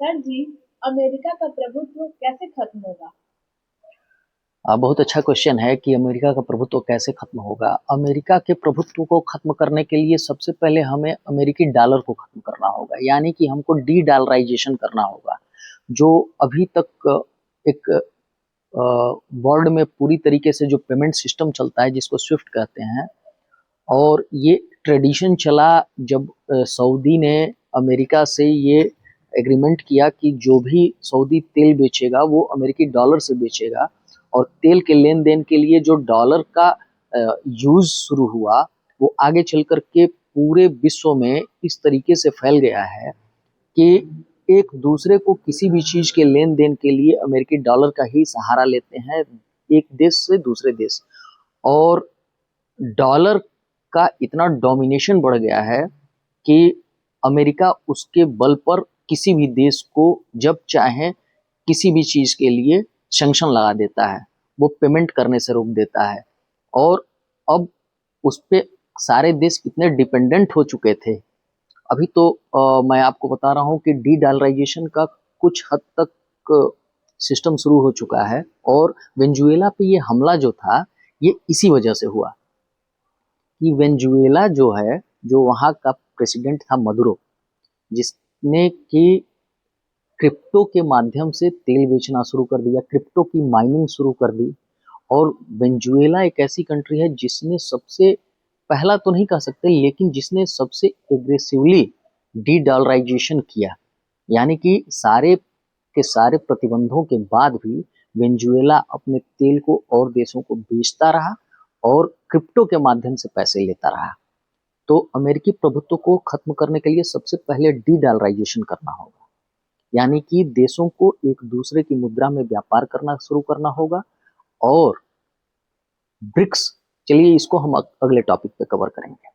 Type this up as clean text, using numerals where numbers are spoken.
Sir जी, America का प्रभुत्व कैसे खत्म होगा? बहुत अच्छा क्वेश्चन है कि अमेरिका का प्रभुत्व कैसे खत्म होगा। अमेरिका के प्रभुत्व को खत्म करने के लिए सबसे पहले हमें अमेरिकी डॉलर को खत्म करना होगा, यानी कि हमको डी डॉलराइजेशन करना होगा। जो अभी तक एक वर्ल्ड में पूरी तरीके से जो पेमेंट सिस्टम चलता है जिसको स्विफ्ट कहते हैं, और ये ट्रेडिशन चला जब सऊदी ने अमेरिका से ये एग्रीमेंट किया कि जो भी सऊदी तेल बेचेगा वो अमेरिकी डॉलर से बेचेगा, और तेल के लेन देन के लिए जो डॉलर का यूज शुरू हुआ वो आगे चल कर के पूरे विश्व में इस तरीके से फैल गया है कि एक दूसरे को किसी भी चीज के लेन देन के लिए अमेरिकी डॉलर का ही सहारा लेते हैं, एक देश से दूसरे देश। और डॉलर का इतना डोमिनेशन बढ़ गया है कि अमेरिका उसके बल पर किसी भी देश को जब चाहे किसी भी चीज के लिए सैंक्शन लगा देता है, वो पेमेंट करने से रोक देता है। और अब उस पे सारे देश कितने डिपेंडेंट हो चुके थे। अभी तो मैं आपको बता रहा हूँ कि डी डॉलराइजेशन का कुछ हद तक सिस्टम शुरू हो चुका है, और वेनेजुएला पे ये हमला जो था ये इसी वजह से हुआ कि वेनेजुएला जो है, जो वहाँ का प्रेसिडेंट था मदुरो, जिसने कि क्रिप्टो के माध्यम से तेल बेचना शुरू कर दिया, क्रिप्टो की माइनिंग शुरू कर दी। और वेनेजुएला एक ऐसी कंट्री है जिसने सबसे पहला तो नहीं कह सकते, लेकिन जिसने सबसे एग्रेसिवली डी डॉलराइजेशन किया, यानी कि सारे के सारे प्रतिबंधों के बाद भी वेनेजुएला अपने तेल को और देशों को बेचता रहा और क्रिप्टो के माध्यम से पैसे लेता रहा। तो अमेरिकी प्रभुत्व को खत्म करने के लिए सबसे पहले डी डॉलराइजेशन करना होगा, यानी कि देशों को एक दूसरे की मुद्रा में व्यापार करना शुरू करना होगा। और ब्रिक्स, चलिए इसको हम अगले टॉपिक पे कवर करेंगे।